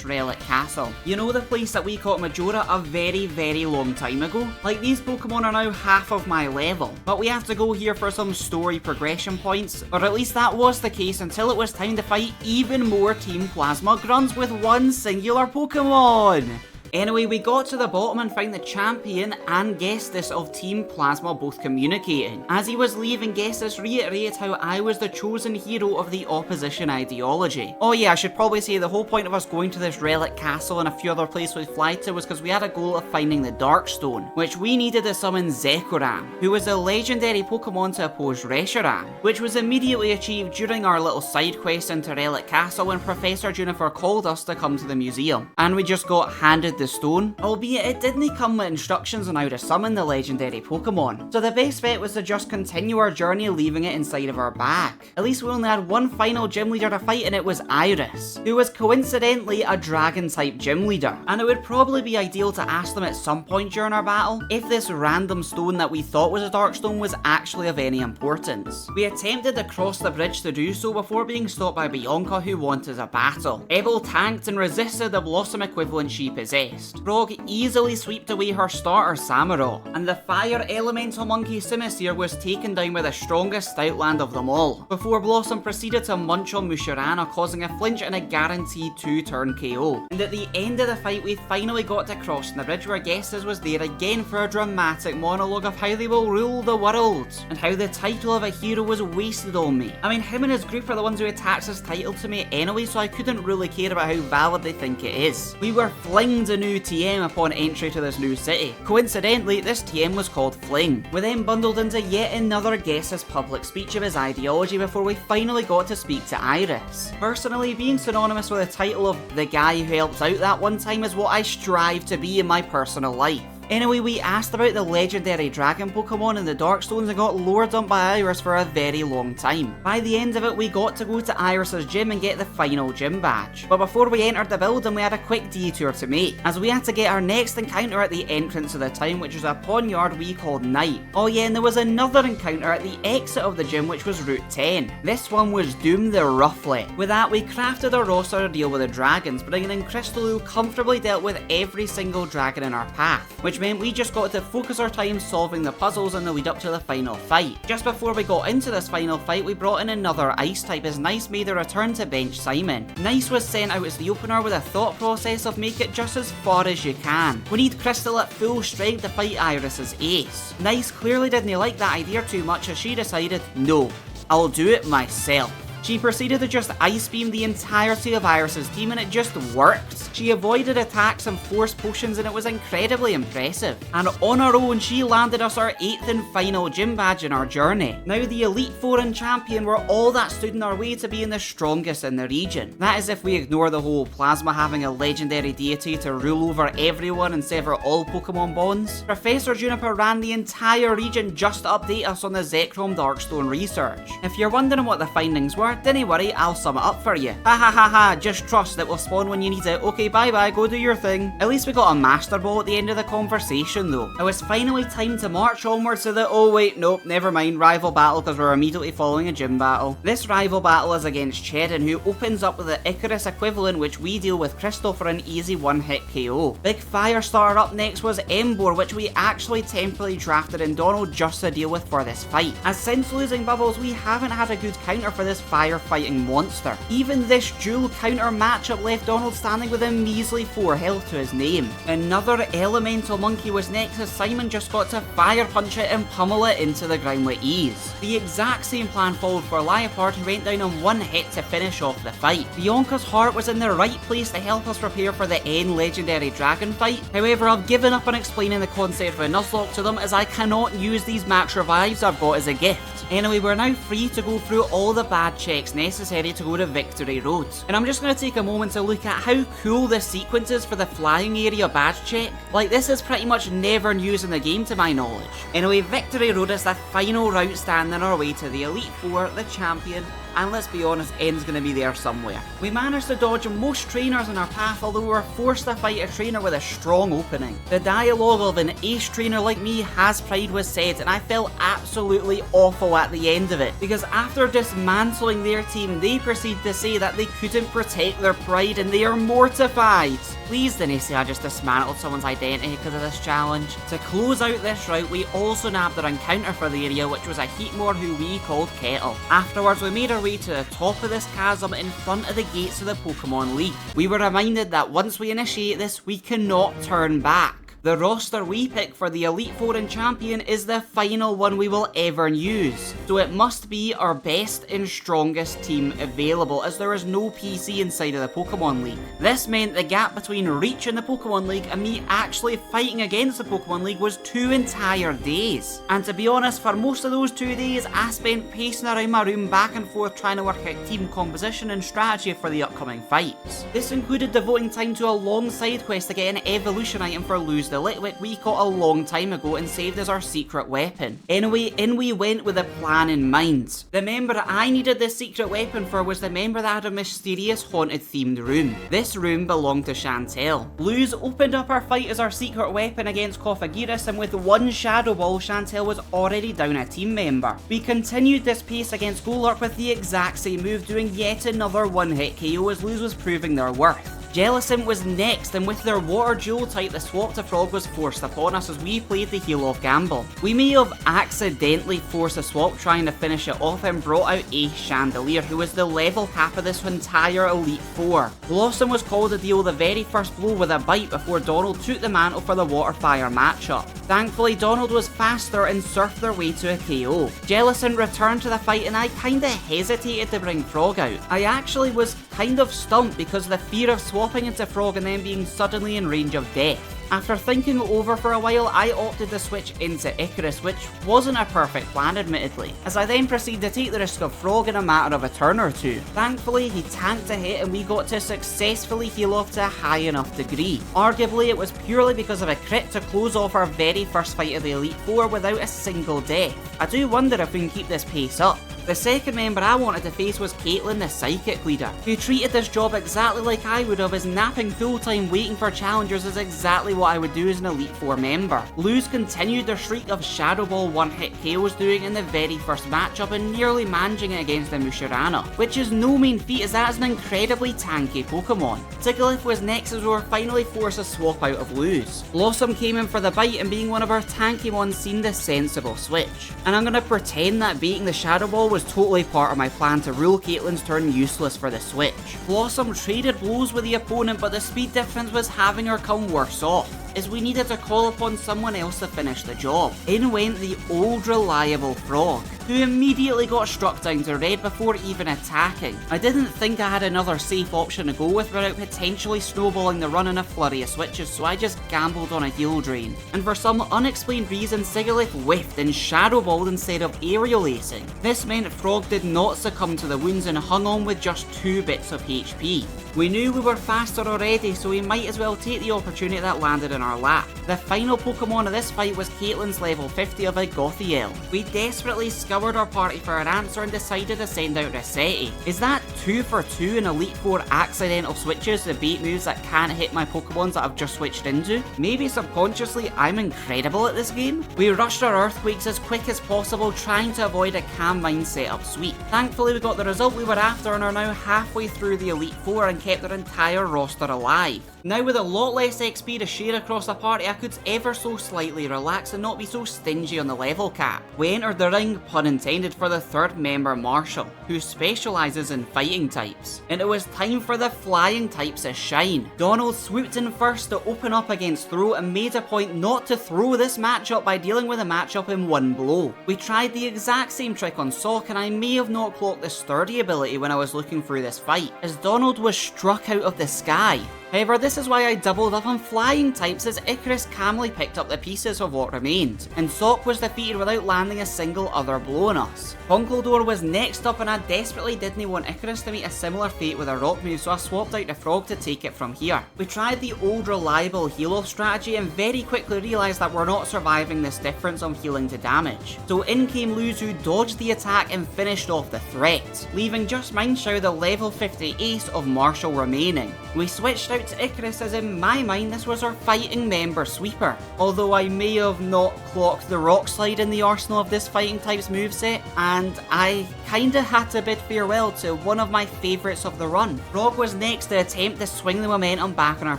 S1: / Relic Castle. You know, the place that we caught Majora a very long time ago? Like, these Pokemon are now half of my level, but we have to go here for some story progression points, or at least that was the case until it was time to fight even more Team Plasma Grunts with 1 singular Pokemon! Anyway, we got to the bottom and found the champion and Gestus of Team Plasma both communicating. As he was leaving, Gestus reiterated how I was the chosen hero of the opposition ideology. Oh yeah, I should probably say the whole point of us going to this Relic Castle and a few other places we fly to was because we had a goal of finding the Darkstone, which we needed to summon Zekoram, who was a legendary Pokemon to oppose Reshiram, which was immediately achieved during our little side quest into Relic Castle when Professor Juniper called us to come to the museum, and we just got handed the stone, albeit it didn't come with instructions on how to summon the legendary Pokemon. So the best bet was to just continue our journey leaving it inside of our bag. At least we only had 1 final gym leader to fight, and it was Iris, who was coincidentally a dragon type gym leader, and it would probably be ideal to ask them at some point during our battle if this random stone that we thought was a dark stone was actually of any importance. We attempted to cross the bridge to do so before being stopped by Bianca, who wanted a battle. Ebel tanked and resisted the Blossom equivalent she possessed. Frog easily swept away her starter Samurott, and the fire elemental monkey Simisear was taken down by the strongest Stoutland of them all, before Blossom proceeded to munch on Musharana, causing a flinch and a guaranteed 2-turn KO. And at the end of the fight, we finally got to crossing the bridge where Gestus was there again for a dramatic monologue of how they will rule the world, and how the title of a hero was wasted on me. I mean, him and his group are the ones who attached this title to me anyway, so I couldn't really care about how valid they think it is. We were flinged a new TM upon entry to this new city. Coincidentally, this TM was called Fling. We then bundled into yet another Gestus public speech of his ideology before we finally got to speak to Iris. Personally, being synonymous with the title of the guy who helps out that one time is what I strive to be in my personal life. Anyway, we asked about the legendary dragon Pokemon in the Darkstones and got lore dumped by Iris for a very long time. By the end of it, we got to go to Iris's gym and get the final gym badge. But before we entered the building, we had a quick detour to make, as we had to get our next encounter at the entrance of the town, which was a ponyard we called Night. Oh yeah, and there was another encounter at the exit of the gym, which was Route 10. This one was Doom the Rufflet. With that, we crafted a roster to deal with the dragons, bringing in Crystal, who comfortably dealt with every single dragon in our path, which meant we just got to focus our time solving the puzzles in the lead up to the final fight. Just before we got into this final fight, we brought in another ice type as Nice made a return to bench Simon. Nice was sent out as the opener with a thought process of make it just as far as you can. We need Crystal at full strength to fight Iris's ace. Nice clearly didn't like that idea too much as she decided, no, I'll do it myself. She proceeded to just ice beam the entirety of Iris's team and it just worked. She avoided attacks and forced potions and it was incredibly impressive. And on her own, she landed us our 8th and final gym badge in our journey. Now the Elite Four and Champion were all that stood in our way to being the strongest in the region. That is if we ignore the whole Plasma having a legendary deity to rule over everyone and sever all Pokemon bonds. Professor Juniper ran the entire region just to update us on the Zekrom Darkstone research. If you're wondering what the findings were, don't worry, I'll sum it up for you. Ha ha ha ha, just trust it will spawn when you need it. Okay, bye bye, go do your thing. At least we got a Master Ball at the end of the conversation though. It was finally time to march onwards to the, oh wait, nope, never mind, rival battle because we're immediately following a gym battle. This rival battle is against Cheddin, who opens up with the Icarus equivalent, which we deal with Crystal for an easy one-hit KO. Big Firestar up next was Embor, which we actually temporarily drafted in Donald just to deal with for this fight. As since losing Bubbles, we haven't had a good counter for this firefighting monster. Even this dual counter matchup left Donald standing with a measly 4 health to his name. Another elemental monkey was next as Simon just got to fire punch it and pummel it into the ground with ease. The exact same plan followed for Liepard, who went down on one hit to finish off the fight. Bianca's heart was in the right place to help us prepare for the end legendary dragon fight. However, I've given up on explaining the concept of a Nuzlocke to them as I cannot use these max revives I've got as a gift. Anyway, we're now free to go through all the bad checks necessary to go to Victory Road. And I'm just going to take a moment to look at how cool this sequence is for the flying area badge check. Like, this is pretty much never used in the game to my knowledge. Anyway, Victory Road is the final route standing our way to the Elite Four, the Champion, and let's be honest, N's gonna be there somewhere. We managed to dodge most trainers in our path, although we were forced to fight a trainer with a strong opening. The dialogue of an ace trainer like me has pride was said, and I felt absolutely awful at the end of it, because after dismantling their team, they proceed to say that they couldn't protect their pride and they are mortified. Please didn't say I just dismantled someone's identity because of this challenge. To close out this route, we also nabbed our encounter for the area, which was a Heatmore who we called Kettle. Afterwards, we made our way to the top of this chasm in front of the gates of the Pokemon League. We were reminded that once we initiate this, we cannot turn back. The roster we pick for the Elite Four and Champion is the final one we will ever use, so it must be our best and strongest team available, as there is no PC inside of the Pokemon League. This meant the gap between Reach in the Pokemon League and me actually fighting against the Pokemon League was 2 entire days. And to be honest, for most of those 2 days, I spent pacing around my room back and forth trying to work out team composition and strategy for the upcoming fights. This included devoting time to a long side quest to get an evolution item for Lose the Litwick we caught a long time ago and saved as our secret weapon. Anyway, in we went with a plan in mind. The member I needed this secret weapon for was the member that had a mysterious haunted themed room. This room belonged to Chantel. Luz opened up our fight as our secret weapon against Kofagiris, and with one Shadow Ball, Chantel was already down a team member. We continued this pace against Golurk with the exact same move, doing yet another one-hit KO as Luz was proving their worth. Jellicent was next, and with their water dual type, the swap to Frog was forced upon us as we played the heal off gamble. We may have accidentally forced a swap trying to finish it off and brought out Ace Chandelier, who was the level cap of this entire Elite Four. Blossom was called to deal the very first blow with a bite before Donald took the mantle for the water fire matchup. Thankfully, Donald was faster and surfed their way to a KO. Jellicent returned to the fight and I kinda hesitated to bring Frog out. I actually was kind of stumped because of the fear of swapping into Frog and then being suddenly in range of death. After thinking it over for a while, I opted to switch into Icarus, which wasn't a perfect plan admittedly, as I then proceeded to take the risk of Frog in a matter of a turn or two. Thankfully, he tanked a hit and we got to successfully heal off to a high enough degree. Arguably, it was purely because of a crit to close off our very first fight of the Elite Four without a single death. I do wonder if we can keep this pace up. The second member I wanted to face was Caitlin, the Psychic Leader, who treated this job exactly like I would have, as napping full time waiting for challengers is exactly what I would do as an Elite 4 member. Luz continued their streak of Shadow Ball one-hit KOs doing in the very first matchup and nearly managing it against the Musharana, which is no mean feat as that is an incredibly tanky Pokemon. Sigilyph was next as we were finally forced to swap out of Luz. Blossom came in for the bite and being one of our tanky ones seemed a sensible switch. And I'm gonna pretend that baiting the Shadow Ball was totally part of my plan to rule Caitlin's turn useless for the switch. Blossom traded blows with the opponent, but the speed difference was having her come worse off, as we needed to call upon someone else to finish the job. In went the old reliable Frog, who immediately got struck down to red before even attacking. I didn't think I had another safe option to go with without potentially snowballing the run in a flurry of switches, so I just gambled on a heal drain. And for some unexplained reason, Sigilyph whiffed and Shadow Balled instead of aerial acing. This meant Frog did not succumb to the wounds and hung on with just 2 bits of HP. We knew we were faster already, so we might as well take the opportunity that landed in our lap. The final Pokemon of this fight was Caitlin's level 50 of a Gothitelle. We desperately scoured our party for an answer and decided to send out Rossetti. Is that 2 for 2 in Elite 4 accidental switches to bait moves that can't hit my Pokemons that I've just switched into? Maybe subconsciously I'm incredible at this game? We rushed our Earthquakes as quick as possible, trying to avoid a Calm Mind setup sweep. Thankfully we got the result we were after and are now halfway through the Elite 4 and kept their entire roster alive. Now with a lot less XP to share across the party, I could ever so slightly relax and not be so stingy on the level cap. We entered the ring, pun intended, for the third member, Marshall, who specialises in fighting types. And it was time for the flying types to shine. Donald swooped in first to open up against Throw and made a point not to throw this matchup by dealing with the matchup in one blow. We tried the exact same trick on Sock and I may have not clocked the sturdy ability when I was looking through this fight, as Donald was struck out of the sky. However, this is why I doubled up on flying types, as Icarus calmly picked up the pieces of what remained, and Sock was defeated without landing a single other blow on us. Conkeldurr was next up and I desperately didn't want Icarus to meet a similar fate with a rock move, so I swapped out the Frog to take it from here. We tried the old reliable heal off strategy and very quickly realised that we're not surviving this difference on healing to damage. So in came Luz, who dodged the attack and finished off the threat, leaving just Mindshow, the level 50 ace of Marshall, remaining. We switched out to Icarus, as in my mind this was our fighting member sweeper, although I may have not clocked the rock slide in the arsenal of this fighting type's moveset, and I kinda had to bid farewell to one of my favourites of the run. Frog was next to attempt to swing the momentum back in our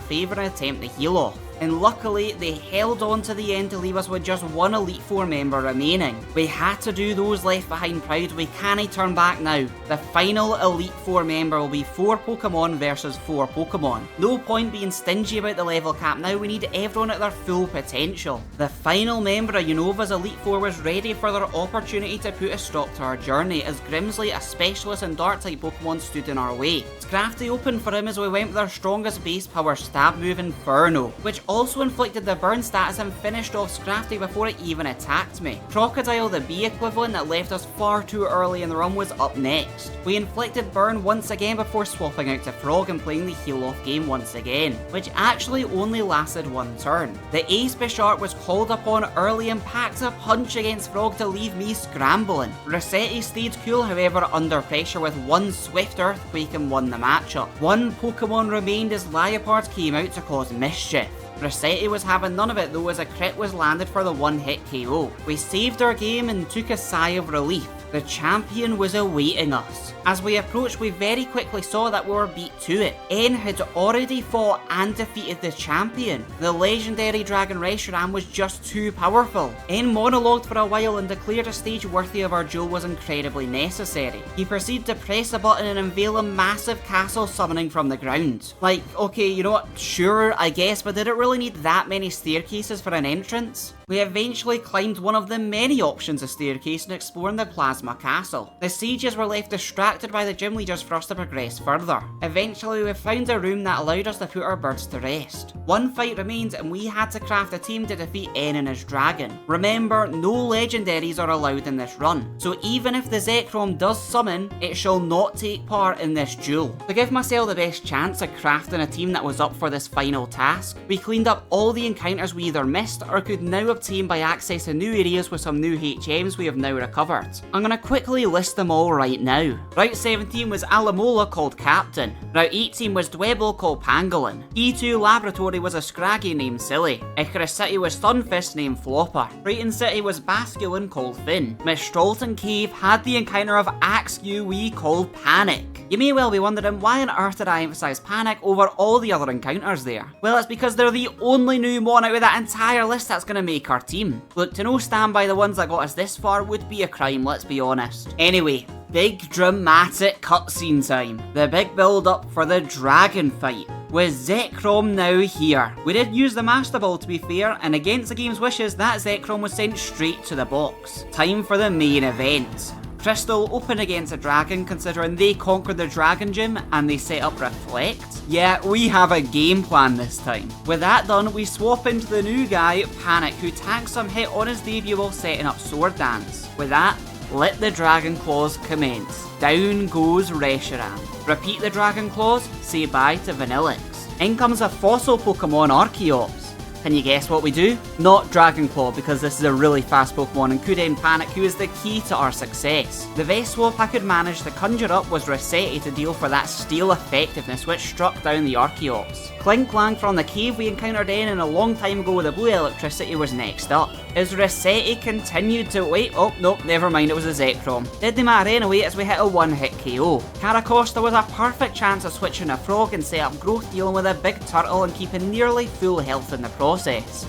S1: favour and attempt to heal off, and luckily they held on to the end to leave us with just one Elite 4 member remaining. We had to do those left behind proud, we can't turn back now. The final Elite 4 member will be 4 Pokemon versus 4 Pokemon. No point being stingy about the level cap now, we need everyone at their full potential. The final member of Unova's Elite 4 was ready for their opportunity to put a stop to our journey, as Grimsley, a specialist in Dark type Pokemon, stood in our way. Scrafty opened for him as we went with our strongest base power stab move, Inferno, which also inflicted the burn status and finished off Scrafty before it even attacked me. Crocodile, the bee equivalent that left us far too early in the run, was up next. We inflicted burn once again before swapping out to Frog and playing the heal off game once again, which actually only lasted one turn. The Ace Bisharp was called upon early and packed a punch against Frog to leave me scrambling. Rossetti stayed cool, however, under pressure with one swift Earthquake and won the matchup. One Pokemon remained as Liepard came out to cause mischief. Rossetti was having none of it though, as a crit was landed for the one-hit KO. We saved our game and took a sigh of relief. The champion was awaiting us. As we approached, we very quickly saw that we were beat to it. N had already fought and defeated the champion. The legendary Dragon Reshiram was just too powerful. N monologued for a while and declared a stage worthy of our duel was incredibly necessary. He proceeded to press a button and unveil a massive castle summoning from the ground. Like, okay, you know what, sure, I guess, but did it really need that many staircases for an entrance? We eventually climbed one of the many options of staircase and exploring the Plasma Castle. The sages were left distracted by the gym leaders for us to progress further. Eventually we found a room that allowed us to put our birds to rest. One fight remained and we had to craft a team to defeat N and his dragon. Remember, no legendaries are allowed in this run, so even if the Zekrom does summon, it shall not take part in this duel. To give myself the best chance of crafting a team that was up for this final task, we cleaned up all the encounters we either missed or could now obtain by accessing new areas with some new HMs we have now recovered. I'm going to quickly list them all right now. Route 17 was Alamola called Captain. Route 18 was Dwebble called Pangolin. E2 Laboratory was a Scraggy named Silly. Icarus City was Stunfist named Flopper. Brighton City was Basculin called Finn. Miss Strolton Cave had the encounter of Axe UE called Panic. You may well be wondering why on earth did I emphasise Panic over all the other encounters there? Well, it's because they're the only new mon out of that entire list that's going to make our team. Look, to no stand by the ones that got us this far would be a crime, let's be honest. Anyway, big dramatic cutscene time. The big build up for the dragon fight. With Zekrom now here. We did use the Master Ball to be fair, and against the game's wishes, that Zekrom was sent straight to the box. Time for the main event. Crystal open against a dragon considering they conquered the dragon gym and they set up Reflect. Yeah, we have a game plan this time. With that done, we swap into the new guy, Panic, who tanks some hit on his debut while setting up Sword Dance. With that, let the Dragon Claws commence. Down goes Reshiram. Repeat the Dragon Claws, say bye to Vanillix. In comes a fossil Pokemon Archeops. Can you guess what we do? Not Dragon Claw, because this is a really fast Pokemon and could end Panic, who is the key to our success. The best swap I could manage to conjure up was Resetti to deal for that steel effectiveness which struck down the Archeops. Clink Clank from the cave we encountered in a long time ago with the blue electricity was next up. As Resetti continued to wait, oh nope, never mind, it was a Zekrom. Didn't matter anyway as we hit a one-hit KO. Caracosta was a perfect chance of switching a frog and set up growth dealing with a big turtle and keeping nearly full health in the process.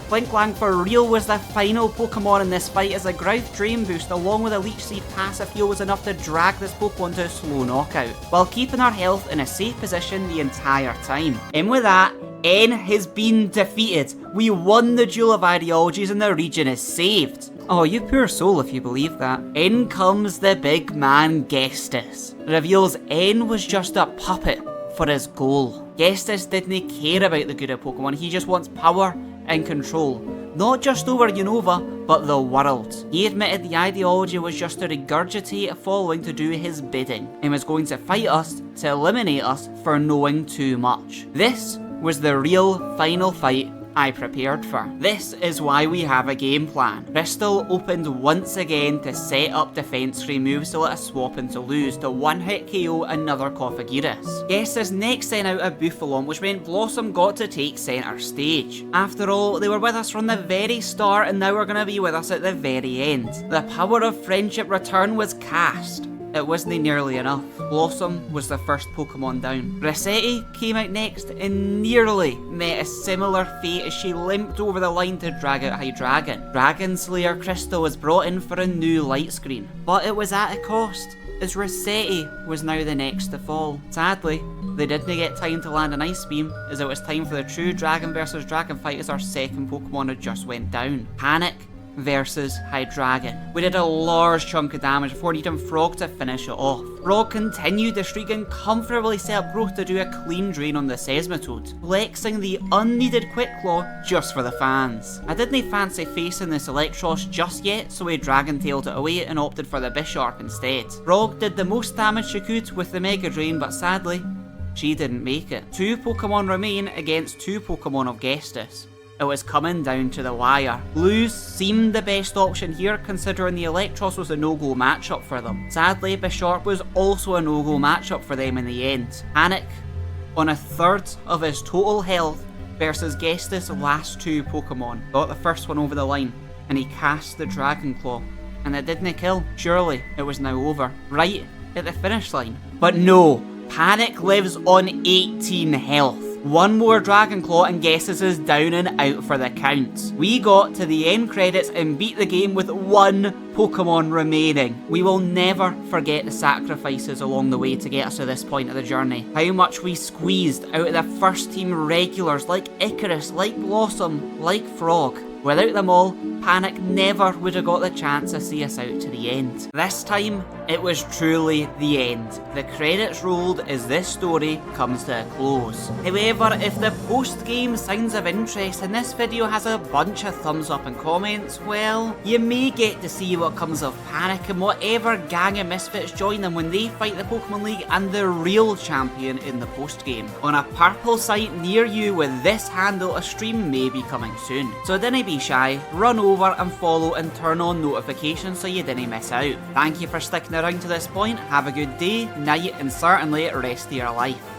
S1: Clink Clank for real was the final Pokemon in this fight as a Growth Drain boost along with a Leech Seed passive heal was enough to drag this Pokemon to a slow knockout, while keeping our health in a safe position the entire time. And with that, N has been defeated. We won the Duel of Ideologies and the region is saved. Oh, you poor soul if you believe that. In comes the big man Gestus. Reveals N was just a puppet for his goal. Gestus didn't care about the good of Pokemon, he just wants power and control. Not just over Unova, but the world. He admitted the ideology was just to regurgitate a following to do his bidding, and was going to fight us to eliminate us for knowing too much. This was the real final fight I prepared for. This is why we have a game plan. Crystal opened once again to set up defense screen moves to let us swap into lose to one-hit KO another Cofagirus. Gestus next sent out a Bufalon, which meant Blossom got to take centre stage. After all, they were with us from the very start and now are going to be with us at the very end. The power of friendship return was cast. It wasn't nearly enough. Blossom was the first Pokemon down. Resetti came out next and nearly met a similar fate as she limped over the line to drag out Hydreigon. Dragon Slayer Crystal was brought in for a new light screen, but it was at a cost, as Resetti was now the next to fall. Sadly, they didn't get time to land an Ice Beam, as it was time for the true Dragon vs Dragon fight as our second Pokemon had just went down. Panic versus Hydreigon. We did a large chunk of damage before needing Frog to finish it off. Frog continued the streak and comfortably set up Growth to do a clean drain on the Seismitoad, flexing the unneeded Quick Claw just for the fans. I didn't fancy facing this Electros just yet, so we Dragon Tailed it away and opted for the Bisharp instead. Frog did the most damage she could with the Mega Drain, but sadly, she didn't make it. 2 Pokemon remain against 2 Pokemon of Gestus. It was coming down to the wire. Lose seemed the best option here considering the Electros was a no-go matchup for them. Sadly, Bisharp was also a no-go matchup for them in the end. Panic, on a third of his total health versus Gestus' last 2 Pokemon, got the first one over the line and he cast the Dragon Claw. And it didn't kill. Surely it was now over. Right at the finish line. But no, Panic lives on 18 health. One more Dragon Claw and Gestus is down and out for the count. We got to the end credits and beat the game with 1 Pokemon remaining. We will never forget the sacrifices along the way to get us to this point of the journey. How much we squeezed out of the first team regulars like Icarus, like Blossom, like Frog. Without them all, Panic never would have got the chance to see us out to the end. This time, it was truly the end. The credits rolled as this story comes to a close. However, if the post-game signs of interest in this video has a bunch of thumbs up and comments, well, you may get to see what comes of Panic and whatever gang of misfits join them when they fight the Pokemon League and the real champion in the post-game. On a purple site near you with this handle, a stream may be coming soon. So don't be shy, run over over and follow and turn on notifications so you didn't miss out. Thank you for sticking around to this point, have a good day, night and certainly rest of your life.